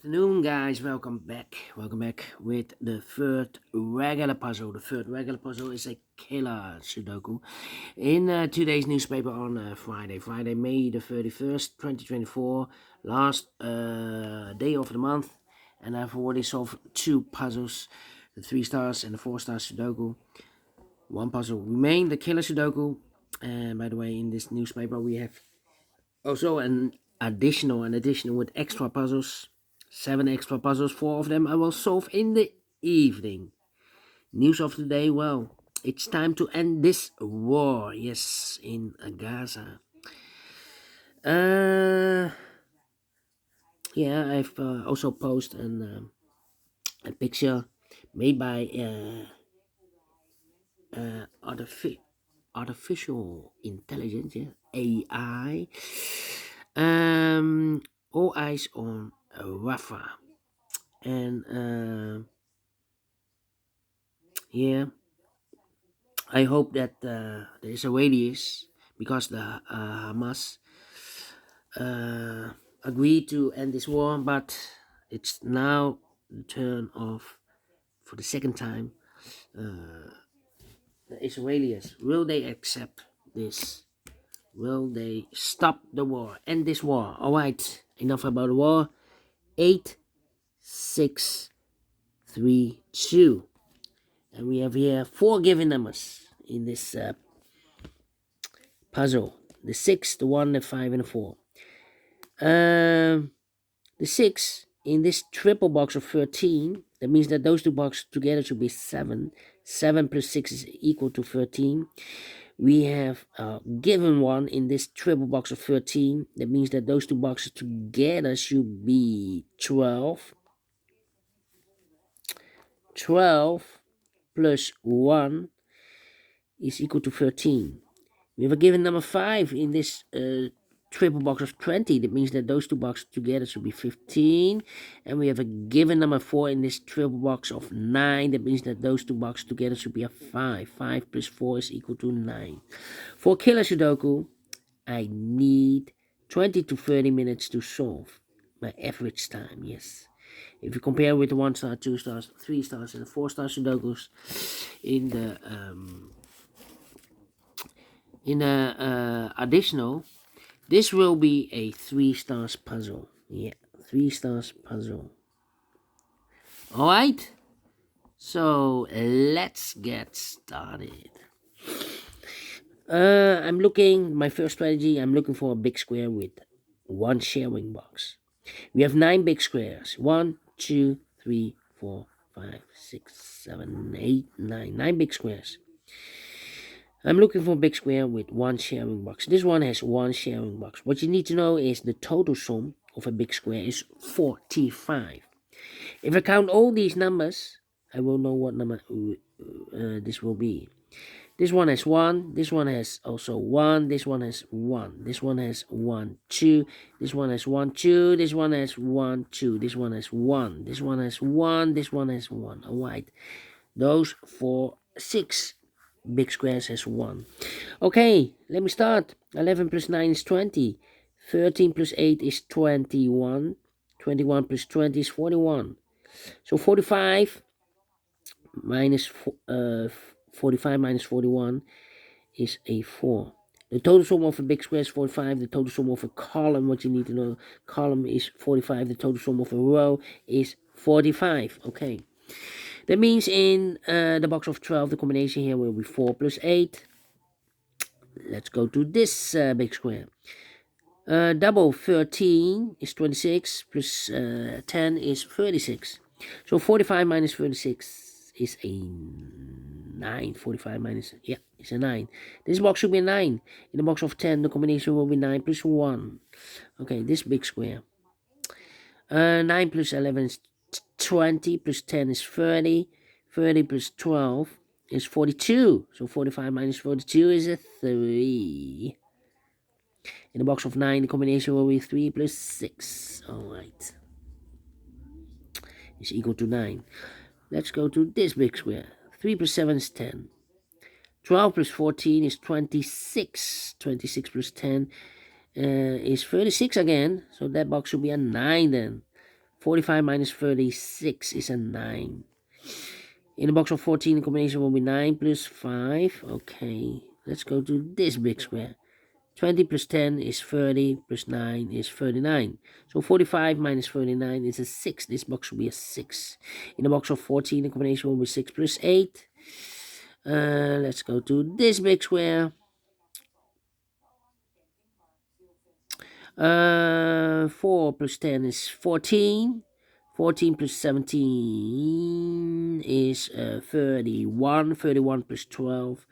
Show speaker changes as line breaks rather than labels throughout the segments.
Afternoon, guys. Welcome back with the third regular puzzle. The third regular puzzle is a Killer Sudoku in today's newspaper on Friday, May the 31st, 2024, last day of the month. And I've already solved two puzzles, the 3 stars and the 4 star Sudoku. One puzzle remained, the Killer Sudoku. And by the way, in this newspaper we have also an additional with extra puzzles. 7 extra puzzles, 4 of them I will solve in the evening. News of the day, well, it's time to end this war, yes, in Gaza. Yeah, I've also posted a picture made by artificial intelligence, yeah, AI. All eyes on Rafah. And yeah, I hope that the Israelis, because the Hamas agreed to end this war, but it's now the turn of, for the second time, the Israelis. Will they accept this? Will they stop the war, end this war? All right, enough about the war. 8, 6, 3, 2. And we have here 4 given numbers in this puzzle. The 6, the 1, the 5, and the 4. The 6 in this triple box of 13, that means that those two boxes together should be 7. 7 plus 6 is equal to 13. We have a given one in this triple box of 13. That means that those two boxes together should be 12. 12 plus 1 is equal to 13. We have a given number 5 in this triple box of 20. That means that those two boxes together should be 15. And we have a given number 4 in this triple box of 9. That means that those two boxes together should be a 5. 5 plus 4 is equal to 9. For Killer Sudoku, I need 20 to 30 minutes to solve. My average time, yes. If you compare with the 1 star, 2 stars, 3 stars, and the 4 star Sudokus in the additional, this will be a 3 stars puzzle. Yeah, 3 stars puzzle. All right, so let's get started. I'm looking, my first strategy, I'm looking for a big square with 1 sharing box. We have 9 big squares. 1, 2, 3, 4, 5, 6, 7, 8, 9. 9 big squares. I'm looking for a big square with 1 sharing box. This one has 1 sharing box. What you need to know is the total sum of a big square is 45. If I count all these numbers, I will know what number this will be. This one has 1, this one has also 1, this one has 1, this one has 1, 2, this one has 1, 2, this one has 1, 2, this one has 1, this one has 1, this one has 1. Alright, those 6 big squares has 1. Okay, let me start. 11 plus 9 is 20. 13 plus 8 is 21. 21 plus 20 is 41. So 45 minus 45 minus 41 is a 4. The total sum of a big square is 45. The total sum of a column, what you need to know, column is 45. The total sum of a row is 45. Okay. That means in the box of 12, the combination here will be 4 plus 8. Let's go to this big square. Double 13 is 26, plus 10 is 36. So 45 minus 36 is a 9. 45 minus, yeah, it's a 9. This box should be a 9. In the box of 10, the combination will be 9 plus 1. Okay, this big square. 9 plus 11 is 20, plus 10 is 30. 30 plus 12 is 42. So 45 minus 42 is a 3. In the box of 9, the combination will be 3 plus 6. Alright. Is equal to 9. Let's go to this big square. 3 plus 7 is 10. 12 plus 14 is 26. 26 plus 10 is 36 again. So that box should be a 9 then. 45 minus 36 is a 9. In the box of 14, the combination will be 9 plus 5. Okay, let's go to this big square. 20 plus 10 is 30, plus 9 is 39. So 45 minus 39 is a 6. This box will be a 6. In the box of 14, the combination will be 6 plus 8. Let's go to this big square. 4 plus 10 is 14. 14 plus 17 is 31. 31 plus 12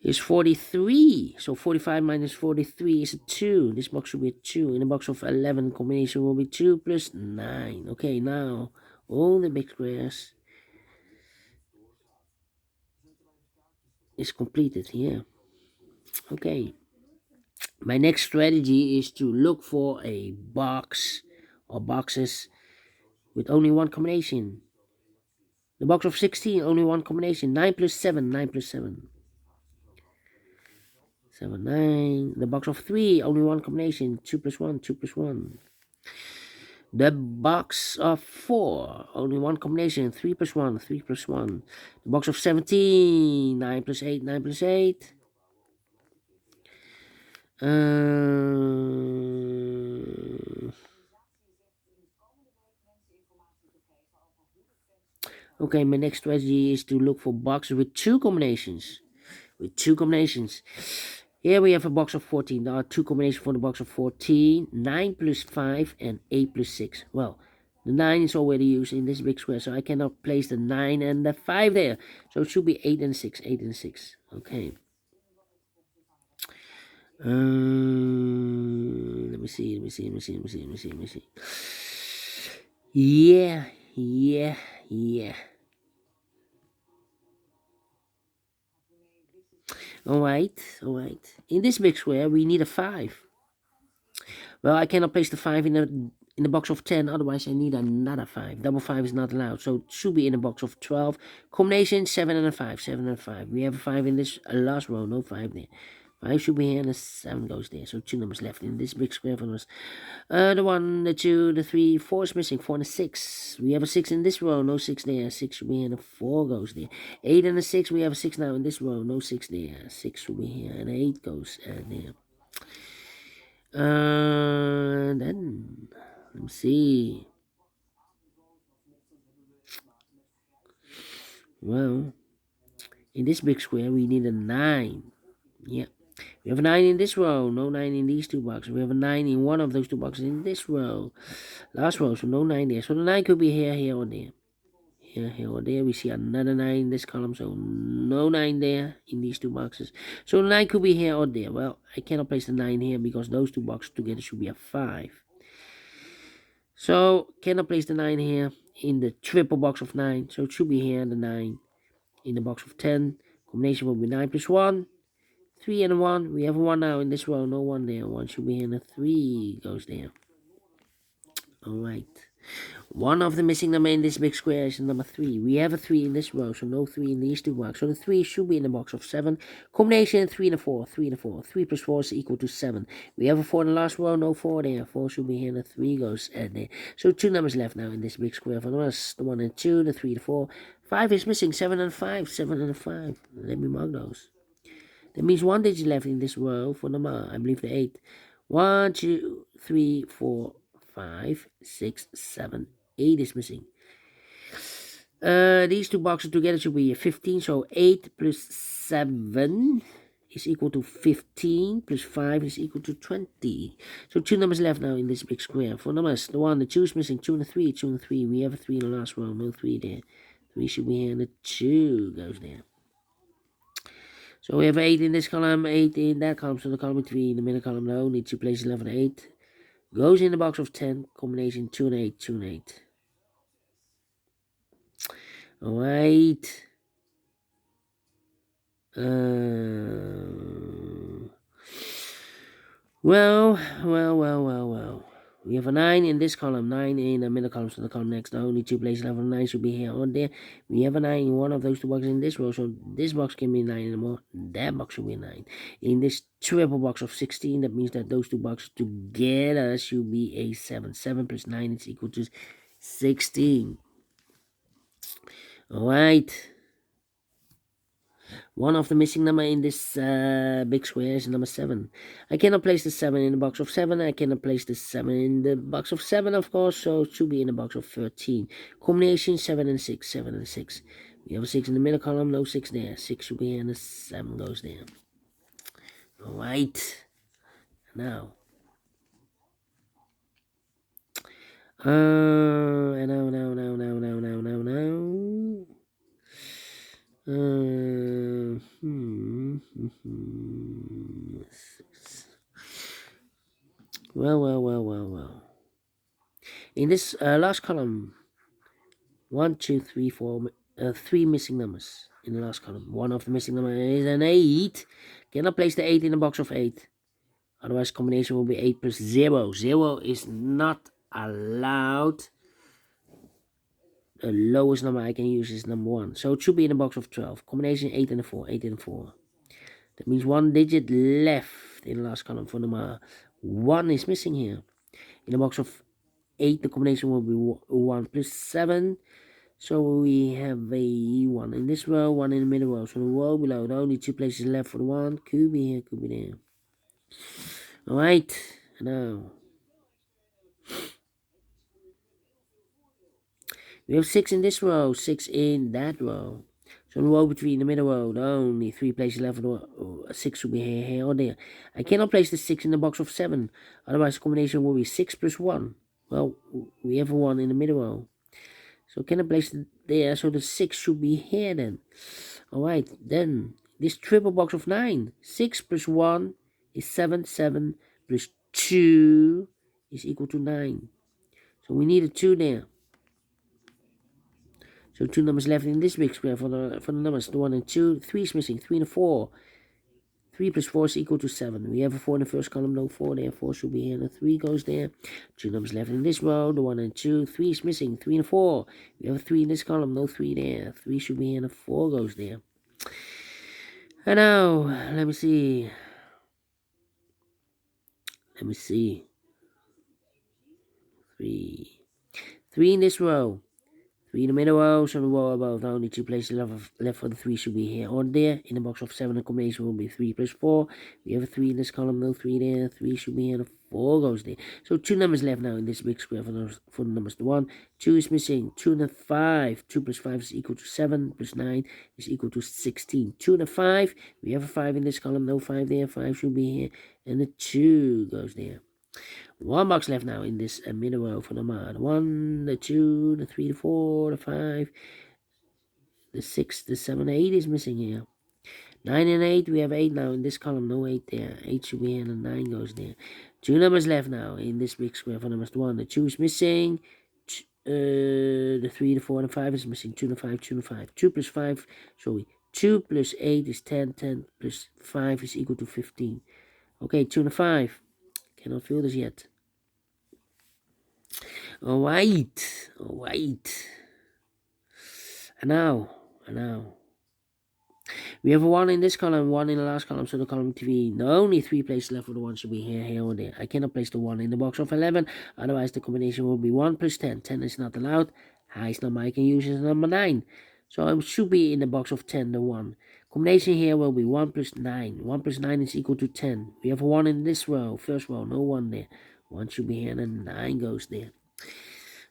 is 43. So 45 minus 43 is a 2. This box will be a 2. In the box of 11, combination will be 2 plus 9. Okay, now all the big squares is completed here. Okay. My next strategy is to look for a box or boxes with only one combination. The box of 16, only one combination. 9 plus 7, 9 plus 7. 7, 9. The box of 3, only one combination. 2 plus 1, 2 plus 1. The box of 4, only one combination. 3 plus 1, 3 plus 1. The box of 17, 9 plus 8, 9 plus 8. Okay, my next strategy is to look for boxes with two combinations. Here we have a box of 14. There are two combinations for the box of 14. 9 plus 5 and 8 plus 6. Well, the 9 is already used in this big square, so I cannot place the 9 and the 5 there. So it should be 8 and 6. 8 and 6. Okay. Let me see. Yeah. Alright. In this big square, we need a 5. Well, I cannot place the 5 in the box of 10, otherwise I need another 5. Double 5 is not allowed, so it should be in the box of 12. Combination 7 and a 5. 7 and a 5. We have a 5 in this last row, no 5 there. 5 should be here, and the 7 goes there. So 2 numbers left in this big square for us. The 1, the 2, the 3, 4 is missing. 4 and a 6. We have a 6 in this row, no 6 there. 6 should be here, and a 4 goes there. 8 and a 6, we have a 6 now in this row, no 6 there. 6 should be here, and 8 goes there. Then let me see. Well, in this big square, we need a 9. Yeah. We have a 9 in this row, no 9 in these two boxes. We have a 9 in one of those two boxes in this row. Last row, so no 9 there. So the 9 could be here, or there. Here, or there. We see another 9 in this column, so no 9 there in these two boxes. So the 9 could be here or there. Well, I cannot place the 9 here because those two boxes together should be a 5. So, cannot place the 9 here in the triple box of 9. So it should be here, the 9 in the box of 10. Combination will be 9 plus 1. 3 and a 1. We have a 1 now in this row. No 1 there. 1 should be here, and a 3 goes there. Alright. One of the missing number in this big square is number 3. We have a 3 in this row, so no 3 in these two boxes. So the 3 should be in the box of 7. Combination 3 and a 4. 3 and a 4. 3 plus 4 is equal to 7. We have a 4 in the last row, no 4 there. 4 should be here, and the 3 goes there. So 2 numbers left now in this big square for us. The 1 and 2, the 3, the 4. 5 is missing. 7 and 5. 7 and 5. Let me mark those. That means 1 digit left in this row for number, I believe, the 8. 1, 2, 3, 4, 5, 6, 7, 8 is missing. These two boxes together should be 15. So 8 plus 7 is equal to 15. Plus 5 is equal to 20. So 2 numbers left now in this big square. For numbers, the 1, the 2 is missing. 2 and the 3. 2 and the 3. We have a 3 in the last row. No 3 there. 3 should be here, and the 2 goes there. So we have 8 in this column, 8 in that column, so the column 3 in the middle column now, need 2 places 11 and 8. Goes in the box of 10, combination 2 and 8, 2 and 8. Alright. Well. We have a 9 in this column, 9 in the middle column, so the column next. The only two places left of 9 should be here or there. We have a 9 in one of those two boxes in this row, so this box can be 9 anymore. That box should be a 9. In this triple box of 16, that means that those two boxes together should be a 7. 7 plus 9 is equal to 16. Alright. One of the missing number in this big square is number 7. I cannot place the 7 in the box of 7. I cannot place the 7 in the box of 7, of course, so it should be in the box of 13. Combination 7 and 6, 7 and 6. We have a 6 in the middle column, no 6 there. 6 should be here, and the 7 goes there. Alright. Now. Now. Well. In this last column, 1, 2, 3, 4, 3 missing numbers in the last column. One of the missing numbers is an 8. Cannot place the 8 in the box of 8. Otherwise, combination will be 8 plus 0. 0 is not allowed. The lowest number I can use is number 1. So it should be in the box of 12. Combination 8 and a 4. 8 and a 4. That means one digit left in the last column for number 1 is missing here. In the box of 8, the combination will be 1 plus 7. So we have a 1 in this row, 1 in the middle row. So the row below, the only 2 places left for the 1. Could be here, could be there. Alright, now. We have 6 in this row, 6 in that row. So the row between the middle row, the only 3 places left for the 6 will be here, or there. I cannot place the 6 in the box of 7. Otherwise, the combination will be 6 plus 1. Well, we have a 1 in the middle row. So can I place it there? So the 6 should be here then. Alright, then this triple box of 9. 6 plus 1 is 7. 7 plus 2 is equal to 9. So we need a 2 there. So 2 numbers left in this big square for the numbers. The 1 and 2. 3 is missing. 3 and a 4. 3 plus 4 is equal to 7. We have a 4 in the first column, no 4 there. 4 should be here, and a 3 goes there. 2 numbers left in this row, the 1 and 2. 3 is missing, 3 and 4. We have a 3 in this column, no 3 there. 3 should be here, and a 4 goes there. And now, let me see. 3. 3 in this row. 3 in the middle row, so the row above, the only 2 places left for the 3 should be here or there. In the box of 7, the combination will be 3 plus 4. We have a 3 in this column, no 3 there. 3 should be here, and a 4 goes there. So 2 numbers left now in this big square for the numbers. The 1, 2 is missing. 2 and a 5. 2 plus 5 is equal to 7, plus 9 is equal to 16. 2 and a 5. We have a 5 in this column, no 5 there. 5 should be here, and the 2 goes there. 1 box left now in this middle row for the mod. 1, the 2, the 3, the 4, the 5, the 6, the 7, the 8 is missing here. 9 and 8, we have 8 now in this column, no 8 there. 8 should be here, and the 9 goes there. 2 numbers left now in this big square for numbers. 1, the 2 is missing. The 3, the 4, and the 5 is missing. 2 and 5, 2 and 5. 2 plus 5, sorry. 2 plus 8 is 10. 10 plus 5 is equal to 15. Okay, 2 and 5. Cannot fill this yet. Alright. And now. We have a 1 in this column, 1 in the last column, so the column 3. The only 3 places left for the 1 should be here, or there. I cannot place the 1 in the box of 11, otherwise the combination will be 1 plus 10. 10 is not allowed. Highest number I can use is number 9. So it should be in the box of 10, the 1. Combination here will be 1 plus 9. 1 plus 9 is equal to 10. We have a 1 in this row, first row, no 1 there. 1 should be here, and then 9 goes there.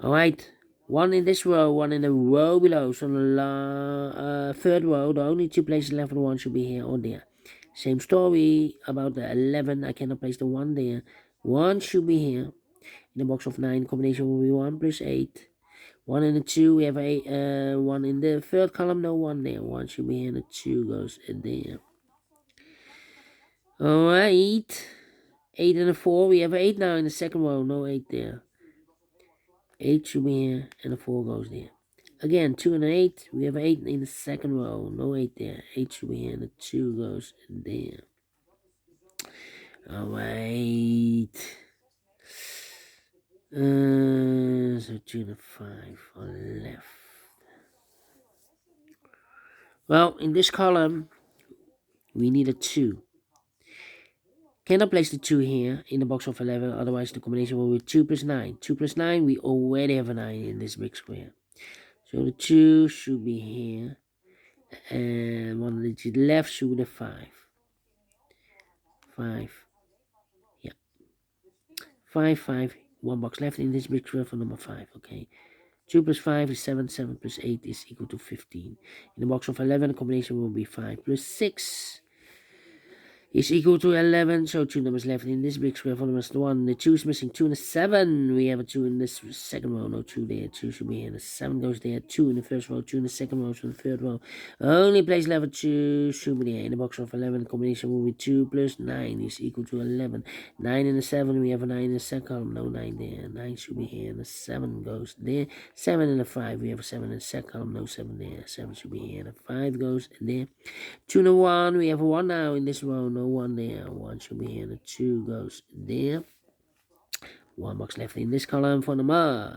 Alright, 1 in this row, 1 in the row below. So the third row, the only 2 places left for the 1 should be here or there. Same story about the 11. I cannot place the 1 there. 1 should be here. In the box of 9, combination will be 1 plus 8. 1 in the 2, we have 1 in the third column, no 1 there. 1 should be here, and the 2 goes in there. Alright, 8 and a 4, we have 8 now in the second row, no 8 there. 8 should be here, and a 4 goes there. Again, 2 and an 8, we have 8 in the second row, no 8 there. 8 should be here, and the 2 goes there. Alright. So 2 and a 5 are left. Well, in this column, we need a 2. Cannot place the 2 here in the box of 11, otherwise the combination will be 2 plus 9. 2 plus 9, we already have a 9 in this big square. So the 2 should be here, and one digit left should be the 5. 5. Yeah. 5, 5. One box left in this big square for number 5, okay. 2 plus 5 is 7, 7 plus 8 is equal to 15. In the box of 11, the combination will be 5 plus 6 is equal to 11. So 2 numbers left in this big square for numbers 1. The 2 is missing. 2 and a 7. We have a 2 in this second row. No 2 there. 2 should be here. The 7 goes there. 2 in the first row. 2 in the second row. So the third row. Only place level 2 should be there. In the box of 11, the combination will be 2 plus 9 is equal to 11. 9 and the 7. We have a 9 in the second column. No 9 there. 9 should be here. And the 7 goes there. 7 and the 5. We have a 7 in the second column. No 7 there. 7 should be here. And the 5 goes there. 2 and a 1. We have a 1 now in this row. No 1 there. 1 should be here. The 2 goes there. 1 box left in this column for the ma.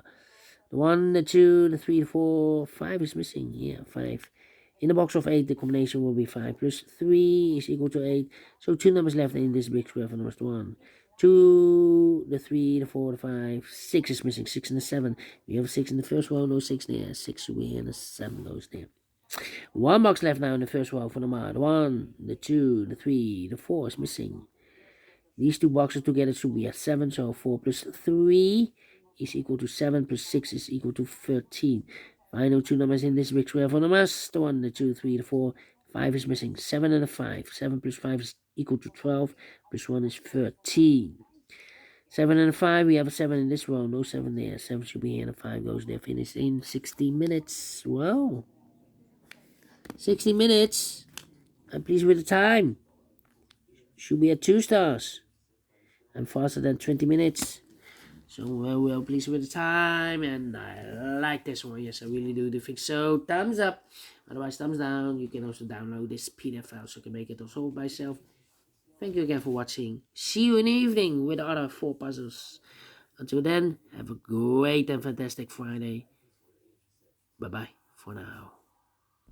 The 1, the 2, the 3, the 4, 5 is missing. Yeah, 5. In the box of 8, the combination will be 5 plus 3 is equal to 8. So 2 numbers left in this big square for numbers 1. 2, the 3, the 4, the 5, 6 is missing. 6 and the 7. We have a 6 in the first row. No 6 there. 6 should be here. And the 7 goes there. 1 box left now in the first row for the mod. 1, the 2, the 3, the 4 is missing. These 2 boxes together should be a 7, so 4 plus 3 is equal to 7 plus 6 is equal to 13. Final 2 numbers in this big square for the mass. The 1, the 2, 3, the 4, 5 is missing. 7 and a 5. 7 plus 5 is equal to 12, plus 1 is 13. 7 and a 5, we have a 7 in this row. No 7 there. 7 should be here, and a 5 goes there. Finish in 60 minutes. Wow. 60 minutes. I'm pleased with the time. Should be at 2 stars. I'm faster than 20 minutes. So well pleased with the time, and I like this one. Yes, I really do think so. Thumbs up. Otherwise, thumbs down. You can also download this PDF file so you can make it also by yourself. Thank you again for watching. See you in the evening with the other 4 puzzles. Until then, have a great and fantastic Friday. Bye-bye for now.